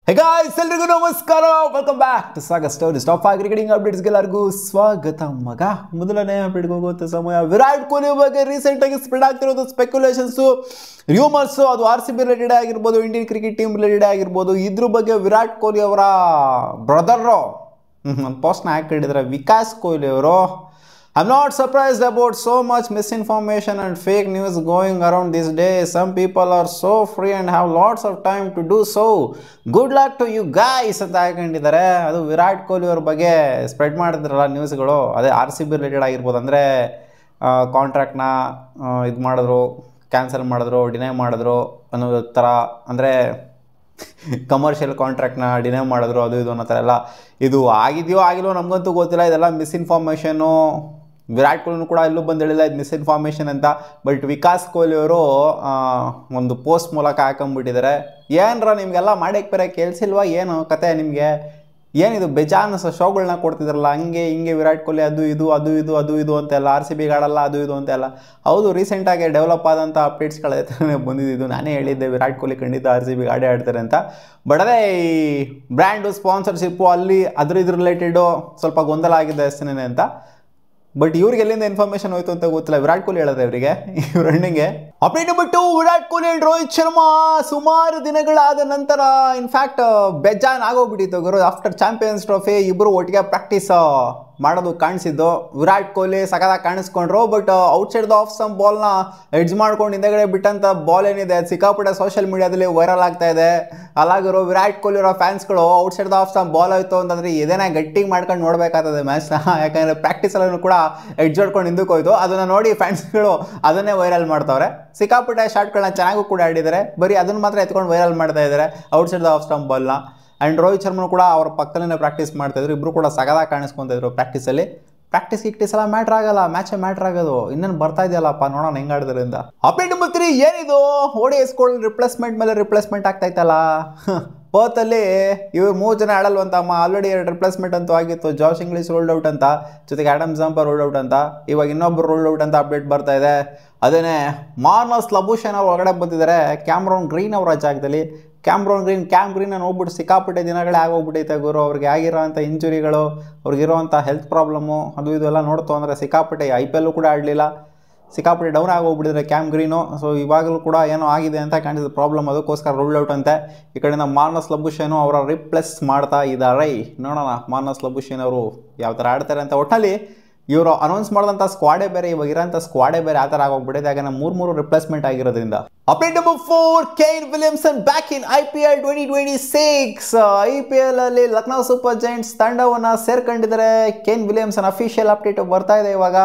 ಹೇ guys ಎಲ್ರಿಗೂ ನಮಸ್ಕಾರ, welcome back to Sagar stories. Top 5 cricketing ಅಪ್ಡೇಟ್ಸ್ಗೆ ಎಲ್ಲರಿಗೂ ಸ್ವಾಗತ. ಮಗ ಮೊದಲನೇ ಅಪ್ಡೇಟ್ಗೆ ಹೋಗುವಂಥ ಸಮಯ. ವಿರಾಟ್ ಕೊಹ್ಲಿ ಬಗ್ಗೆ ರೀಸೆಂಟ್ ಆಗಿ ಸ್ಪ್ರೆಡ್ ಆಗ್ತಿರೋದು ಸ್ಪೆಕ್ಯುಲೇಷನ್ಸು, ರ್ಯೂಮರ್ಸು. ಅದು RCB ರಿಲೇಟೆಡ್ ಆಗಿರ್ಬೋದು, ಇಂಡಿಯನ್ ಕ್ರಿಕೆಟ್ ಟೀಮ್ ರಿಲೇಟೆಡ್ ಆಗಿರ್ಬೋದು. ಇದ್ರ ಬಗ್ಗೆ ವಿರಾಟ್ ಕೊಹ್ಲಿ ಅವರ ಬ್ರದರು ಒಂದು ಪೋಸ್ಟ್ನ ಹಾಕಿಟ್ಟಿದ್ದಾರೆ, ವಿಕಾಸ್ ಕೊಹ್ಲಿ ಅವರು. I'm not surprised about so much misinformation and fake news going around these days. Some people are so free and have lots of time to do so. Good luck to you guys ಅಂತ ಹಾಕೊಂಡಿದ್ದಾರೆ. ಅದು ವಿರಾಟ್ ಕೊಹ್ಲಿ ಅವ್ರ ಬಗ್ಗೆ spread ಮಾಡಿದ್ರಲ್ಲ ನ್ಯೂಸ್ಗಳು, ಅದೇ RCB related ಆಗಿರ್ಬೋದು. ಅಂದರೆ ಕಾಂಟ್ರಾಕ್ಟ್ನ ಇದು ಮಾಡಿದ್ರು, ಕ್ಯಾನ್ಸಲ್ ಮಾಡಿದ್ರು, ಡಿನೈ ಮಾಡಿದ್ರು ಅನ್ನೋ ಥರ. ಅಂದರೆ ಕಮರ್ಷಿಯಲ್ ಕಾಂಟ್ರಾಕ್ಟ್ನ ಡಿನೈ ಮಾಡಿದ್ರು, ಅದು ಇದು ಅನ್ನೋ ಥರ ಎಲ್ಲ. ಇದು ಆಗಿದೆಯೋ ಆಗಿಲ್ವೋ ನಮಗಂತೂ ಗೊತ್ತಿಲ್ಲ. ಇದೆಲ್ಲ ಮಿಸ್ಇನ್ಫಾರ್ಮೇಷನು. ವಿರಾಟ್ ಕೊಹ್ಲಿನೂ ಕೂಡ ಎಲ್ಲೂ ಬಂದು ಹೇಳಿಲ್ಲ ಇದು ಮಿಸ್ಇನ್ಫಾರ್ಮೇಷನ್ ಅಂತ. ಬಟ್ ವಿಕಾಸ್ ಕೊಹ್ಲಿ ಅವರು ಒಂದು ಪೋಸ್ಟ್ ಮೂಲಕ ಹಾಕೊಂಡ್ಬಿಟ್ಟಿದ್ದಾರೆ. ಏನರ ನಿಮಗೆಲ್ಲ ಮಾಡಕ್ಕೆ ಬೇರೆ ಕೇಳಿಸಿಲ್ವಾ ಏನು ಕತೆ ನಿಮಗೆ? ಏನಿದು ಬೇಜಾನ್ ಶೋಗಳನ್ನ ಕೊಡ್ತಿದ್ರಲ್ಲ, ಹಂಗೆ ಹಿಂಗೆ ವಿರಾಟ್ ಕೊಹ್ಲಿ ಅದು ಇದು ಅಂತೆಲ್ಲ, RCB ಆಡಲ್ಲ ಅದು ಇದು ಅಂತೆಲ್ಲ. ಹೌದು, ರೀಸೆಂಟಾಗಿ ಡೆವಲಪ್ ಆದಂಥ ಅಪ್ಡೇಟ್ಸ್ಗಳೇ ಬಂದಿದ್ದು. ನಾನೇ ಹೇಳಿದ್ದೆ ವಿರಾಟ್ ಕೊಹ್ಲಿ ಖಂಡಿತ RCB ಆಡ್ತಾರೆ ಅಂತ. ಬಟ್ ಅದೇ ಈ ಬ್ರ್ಯಾಂಡು, ಸ್ಪಾನ್ಸರ್ಶಿಪ್ಪು ಅಲ್ಲಿ ಇದ್ರ ರಿಲೇಟೆಡು ಸ್ವಲ್ಪ ಗೊಂದಲ ಆಗಿದೆ ಅಷ್ಟೇನೆ ಅಂತ. ಬಟ್ ಇವ್ರಿಗೆ ಎಲ್ಲಿಂದ ಇನ್ಫಾರ್ಮೇಷನ್ ಹೋಯ್ತು ಅಂತ ಗೊತ್ತಿಲ್ಲ. ವಿರಾಟ್ ಕೊಹ್ಲಿ ಹೇಳಿದ್ರೆ ಇವರಿಗೆ, ಇವ್ರ ಹಣ್ಣಿಗೆ. Update number 2, Virat Kohli and Rohit Sharma ಸುಮಾರು ದಿನಗಳಾದ ನಂತರ ಇನ್ಫ್ಯಾಕ್ಟ್ ಬೇಜಾನ್ ಆಗೋಗ್ಬಿಟ್ಟಿತ್ತು ಗುರು. ಆಫ್ಟರ್ ಚಾಂಪಿಯನ್ಸ್ ಟ್ರೋಫಿ ಇಬ್ಬರು ಒಟ್ಟಿಗೆ ಪ್ರಾಕ್ಟೀಸ್ ಮಾಡೋದು ಕಾಣಿಸಿದ್ದು. ವಿರಾಟ್ ಕೊಹ್ಲಿ ಸಖತ್ತಾಗಿ ಕಾಣಿಸ್ಕೊಂಡ್ರು. But outside the off some ಬಾಲ್ನ ಎಡ್ಜ್ ಮಾಡ್ಕೊಂಡು ಹಿಂದೆಗಡೆ ಬಿಟ್ಟಂಥ ಬಾಲ್ ಏನಿದೆ ಅದು ಸಿಕ್ಕಾಪಟ್ಟೆ ಸೋಷಿಯಲ್ ಮೀಡಿಯಾದಲ್ಲಿ ವೈರಲ್ ಆಗ್ತಾ ಇದೆ. ಅಲ್ಲಾಗಿರೋ ವಿರಾಟ್ ಕೊಹ್ಲಿ ಅವರ ಫ್ಯಾನ್ಸ್ಗಳು outside the off some ball ಆಯಿತು ಅಂತಂದರೆ ಇದನ್ನೇ ಗಟ್ಟಿಗೆ ಮಾಡ್ಕೊಂಡು ನೋಡಬೇಕಾಗ್ತದೆ ಮ್ಯಾಚ್ನ. ಯಾಕಂದರೆ ಪ್ರಾಕ್ಟೀಸಲ್ಲೂ ಕೂಡ ಎಡ್ಜ್ ಹೊಡ್ಕೊಂಡು ಹಿಂದಕ್ಕೆ ಹೋಯ್ತು. ಅದನ್ನು ನೋಡಿ ಫ್ಯಾನ್ಸ್ಗಳು ಅದನ್ನೇ ವೈರಲ್ ಮಾಡ್ತಾವ್ರೆ. ಸಿಕ್ಕಾಪಟ್ಟೆ ಶಾಟ್ಗಳನ್ನ ಚೆನ್ನಾಗೂ ಕೂಡ ಆಡಿದ್ದಾರೆ. ಬರೀ ಅದನ್ನು ಮಾತ್ರ ಎತ್ಕೊಂಡು ವೈರಲ್ ಮಾಡ್ತಾ ಇದ್ದಾರೆ ಔಟ್ಸೈಡ್ ದ ಆಫ್ ಸ್ಟಂಪ್ ಬಾಲ್ನ. ಆ್ಯಂಡ್ ರೋಹಿತ್ ಶರ್ಮಾ ಕೂಡ ಅವ್ರ ಪಕ್ಕದಲ್ಲೇ ಪ್ರಾಕ್ಟೀಸ್ ಮಾಡ್ತಾಯಿದ್ರು. ಇಬ್ಬರು ಕೂಡ ಸಗದಾಗಿ ಕಾಣಿಸ್ಕೊತಿದ್ರು ಪ್ರಾಕ್ಟೀಸಲ್ಲಿ. ಪ್ರಾಕ್ಟೀಸ್ ಎಲ್ಲ ಮ್ಯಾಟ್ರ್ ಆಗಲ್ಲ, ಮ್ಯಾಚೇ ಮ್ಯಾಟ್ರ್ ಆಗೋದು. ಇನ್ನೇನು ಬರ್ತಾ ಇದೆಯಲ್ಲಪ್ಪ, ನೋಡೋಣ ಹೆಂಗೆ ಆಡಿದ್ರಿಂದ. ಅಪ್ಡೇಟ್ ನಂಬರ್ 3, ಏನಿದು ODI ರಿಪ್ಲೇಸ್ಮೆಂಟ್ ಮೇಲೆ ರಿಪ್ಲೇಸ್ಮೆಂಟ್ ಆಗ್ತಾಯಿತ್ತಲ್ಲ. ಪರ್ತಲ್ಲಿ ಇವ್ರು 3 ಜನ ಆಡಲ್ವಂತಮ್ಮ. ಆಲ್ರೆಡಿ 2 ರಿಪ್ಲೇಸ್ಮೆಂಟ್ ಅಂತೂ ಆಗಿತ್ತು. ಜಾಶ್ ಇಂಗ್ಲಿಷ್ ರೋಲ್ಡ್ ಔಟ್ ಅಂತ, ಜೊತೆಗೆ ಆಡಮ್ ಜಾಂಪರ್ ರೋಲ್ಡ್ ಔಟ್ ಅಂತ. ಇವಾಗ ಇನ್ನೊಬ್ಬರು ರೋಲ್ಡ್ ಔಟ್ ಅಂತ ಅಪ್ಡೇಟ್ ಬರ್ತಾ ಇದೆ. ಅದೇನೇ ಮಾರ್ನಸ್ ಲಬೂಷನ್ ಅವ್ರು ಹೊರಗಡೆ ಬಂದಿದ್ದಾರೆ ಕ್ಯಾಮ್ರಾನ್ ಗ್ರೀನ್ ಅವರ ಜಾಗದಲ್ಲಿ. ಕ್ಯಾಮ್ ಗ್ರೀನ್ ಹೋಗ್ಬಿಟ್ಟು ಸಿಕ್ಕಾಪಟ್ಟೆ ದಿನಗಳೇ ಆಗೋಗ್ಬಿಟ್ಟೈತೆ ಗುರು. ಅವ್ರಿಗೆ ಆಗಿರೋಂಥ ಇಂಜುರಿಗಳು, ಅವ್ರಿಗಿರೋವಂಥ ಹೆಲ್ತ್ ಪ್ರಾಬ್ಲಮ್ಮು, ಅದು ಇದೆಲ್ಲ ನೋಡ್ತು ಅಂದರೆ ಸಿಕ್ಕಾಪಟ್ಟೆ IPL ಕೂಡ ಆಡಲಿಲ್ಲ. ಸಿಕ್ಕಾಪಟ್ಟೆ ಡೌನ್ ಆಗೋಗ್ಬಿಟ್ಟಿದ್ರೆ ಕ್ಯಾಮ್ ಗ್ರೀನು. ಸೊ ಇವಾಗಲೂ ಕೂಡ ಏನೋ ಆಗಿದೆ ಅಂತ ಕಾಣಿಸಿದ ಪ್ರಾಬ್ಲಮ್, ಅದಕ್ಕೋಸ್ಕರ ರೋಲ್ಡ್ ಔಟ್ ಅಂತೆ. ಈ ಕಡೆಯಿಂದ ಮಾರ್ನಸ್ ಲಬೂಷನು ಅವರ ರಿಪ್ಲೇಸ್ ಮಾಡ್ತಾ ಇದ್ದಾರೆ. ನೋಡೋಣ ಮಾರ್ನಸ್ ಲಬೂಷನ್ ಅವರು ಯಾವ ಥರ ಆಡ್ತಾರೆ ಅಂತ. ಒಟ್ಟಲ್ಲಿ ಇವರು ಅನೌನ್ಸ್ ಮಾಡಿದಂಥ ಸ್ಕ್ವಾಡೇ ಬೇರೆ, ಇವಾಗ ಇರೋಂಥ ಸ್ಕ್ವಾಡೇ ಬೇರೆ, ಆ ಥರ ಆಗೋಗ್ಬಿಟ್ಟಿದೆ. ಯಾಕಂದರೆ 3 ರಿಪ್ಲೇಸ್ಮೆಂಟ್ ಆಗಿರೋದ್ರಿಂದ. Update number 4, Kane Williamson back in IPL 2026. IPL ಅಲ್ಲಿ ಲಕ್ನೋ ಸೂಪರ್ ಜೈಂಟ್ಸ್ ತಂಡವನ್ನು ಸೇರ್ಕೊಂಡಿದ್ದಾರೆ. ಕೇನ್ ವಿಲಿಯಮ್ಸನ್ ಅಫಿಷಿಯಲ್ ಅಪ್ಡೇಟ್ ಬರ್ತಾ ಇದೆ ಇವಾಗ.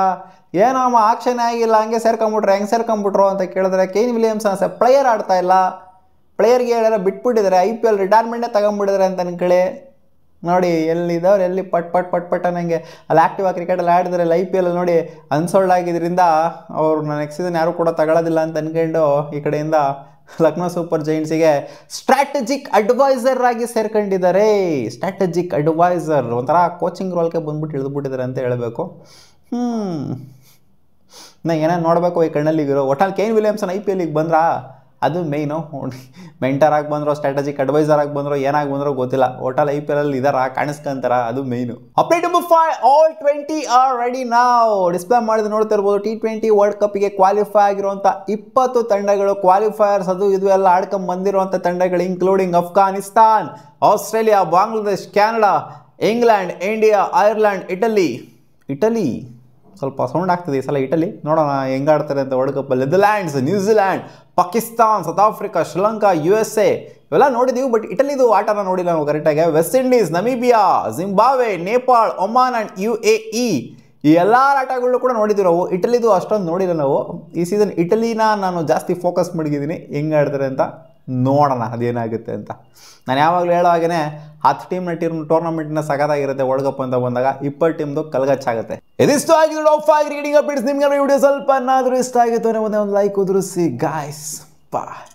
ಏನೋ ಆಕ್ಷನ್ ಆಗಿಲ್ಲ, ಹಂಗೆ ಹೆಂಗೆ ಸೇರ್ಕೊಂಬಿಟ್ರು ಅಂತ ಕೇಳಿದ್ರೆ, ಕೇನ್ ವಿಲಿಯಮ್ಸನ್ ಪ್ಲೇಯರ್ ಆಡ್ತಾ ಇಲ್ಲ, ಪ್ಲೇಯರ್ಗೆ ಹೇಳಾರ ಬಿಟ್ಬಿಟ್ಟಿದ್ದಾರೆ, IPL ರಿಟೈರ್ಮೆಂಟೇ ತಗೊಂಡ್ಬಿಟ್ಟಿದ್ದಾರೆ ಅಂತ ಅನ್ಕೊಳ್ಳಿ. ನೋಡಿ ಎಲ್ಲಿದ್ದವ್ರು ಎಲ್ಲಿ ಪಟ್ ಅನ್ನಂಗೆ ಅಲ್ಲಿ ಆ್ಯಕ್ಟಿವ್ ಆಗಿ ಕ್ರಿಕೆಟಲ್ಲಿ ಆಡಿದ್ರಲ್ಲ IPL ನೋಡಿ ಅನ್ಸೋಲ್ಡ್ ಆಗಿದ್ದರಿಂದ ಅವರು ನೆಕ್ಸ್ಟ್ ಸೀಸನ್ ಯಾರು ಕೂಡ ತಗೊಳ್ಳೋದಿಲ್ಲ ಅಂತ ಅನ್ಕೊಂಡು ಈ ಕಡೆಯಿಂದ ಲಕ್ನೋ ಸೂಪರ್ ಜೈಂಟ್ಸಿಗೆ ಸ್ಟ್ರಾಟಜಿಕ್ ಅಡ್ವೈಸರ್ ಆಗಿ ಸೇರ್ಕೊಂಡಿದ್ದಾರೆ. ಸ್ಟ್ರಾಟಜಿಕ್ ಅಡ್ವೈಸರ್ ಒಂಥರ ಕೋಚಿಂಗ್ ರೋಲ್ಗೆ ಬಂದ್ಬಿಟ್ಟು ಇಳಿದ್ಬಿಟ್ಟಿದ್ದಾರೆ ಅಂತ ಹೇಳಬೇಕು. ನಾ ಏನೇನು ನೋಡಬೇಕು ಈ ಕಣ್ಣಲ್ಲಿಗಿರೋ. ಒಟ್ಟಲ್ಲಿ ಕೇನ್ ವಿಲಿಯಮ್ಸನ್ IPLಗೆ ಬಂದ್ರಾ, ಅದು ಮೇಯ್ನು. ಮೆಂಟರ್ ಆಗಿ ಬಂದ್ರು, ಸ್ಟ್ರಾಟಜಿಕ್ ಅಡ್ವೈಸರ್ ಆಗಿ ಬಂದ್ರು, ಏನಾಗಿ ಬಂದ್ರೋ ಗೊತ್ತಿಲ್ಲ. ಒಟ್ಟಲ್ಲಿ IPL ಅಲ್ಲಿ ಇದಾರ, ಕಾಣಿಸ್ಕೊಂತಾರ, ಅದು ಮೇಯ್ನು. Update number 5, all 20 are ready now. Display ಮಾಡಿದ್ರೆ ನೋಡ್ತಾ ಇರ್ಬೋದು. T20 ವರ್ಲ್ಡ್ ಕಪ್ಗೆ ಕ್ವಾಲಿಫೈ ಆಗಿರುವಂಥ 20 ತಂಡಗಳು, ಕ್ವಾಲಿಫೈಯರ್ಸ್ ಅದು ಇದು ಎಲ್ಲ ಆಡ್ಕೊಂಡು ಬಂದಿರುವಂಥ ತಂಡಗಳು, including Afghanistan, Australia, Bangladesh, Canada, England, India, Ireland, Italy ಸ್ವಲ್ಪ ಸೌಂಡ್ ಆಗ್ತದೆ ಈ ಸಲ. ಇಟಲಿ ನೋಡೋಣ ಹೆಂಗಾಡ್ತಾರೆ ಅಂತ ವರ್ಲ್ಡ್ ಕಪ್ಪಲ್ಲಿ. Netherlands, New Zealand, Pakistan, South Africa, Sri Lanka, USA ಇವೆಲ್ಲ ನೋಡಿದ್ದೀವಿ. ಬಟ್ ಇಟಲಿದು ಆಟನ ನೋಡಿಲ್ಲ ನಾವು ಕರೆಕ್ಟಾಗಿ. West Indies, Namibia, Zimbabwe, Nepal, Oman and UAE ಈ ಎಲ್ಲ ಆಟಗಳು ಕೂಡ ನೋಡಿದ್ದೀವಿ ನಾವು. ಇಟಲಿದು ಅಷ್ಟೊಂದು ನೋಡಿಲ್ಲ ನಾವು. ಈ ಸೀಸನ್ ಇಟಲಿನ ನಾನು ಜಾಸ್ತಿ ಫೋಕಸ್ ಮಾಡಿದ್ದೀನಿ, ಹೆಂಗೆ ಆಡ್ತಾರೆ ಅಂತ. ನೋಡೋಣ ಅದೇನಾಗುತ್ತೆ ಅಂತ. ನಾನು ಯಾವಾಗಲೂ ಹೇಳೋ ಹಾಗೇ 10 ಟೀಮ್ನ ಟೂರ್ನಮೆಂಟ್ನ ಸಗದಾಗಿರುತ್ತೆ ವರ್ಲ್ಡ್ ಕಪ್ ಅಂತ ಬಂದಾಗ. 20 ಟೀಮ್ದು ಕಲ್ಗಚ್ಚಾಗುತ್ತೆ. ಇದಿಷ್ಟು ಆಗಿದ್ದು ಟಾಪ್ 5 ಕ್ರಿಕೆಟಿಂಗ್ ಅಪ್ಡೇಟ್ಸ್. ನಿಮ್ಗೆ ವಿಡಿಯೋ ಸ್ವಲ್ಪ ಏನಾದರೂ ಇಷ್ಟ ಆಗಿತ್ತು ಅಂದರೆ ಒಂದು ಲೈಕ್ ಉದುರಿಸಿ ಗಾಯ್ಸ್. ಬಾಯ್.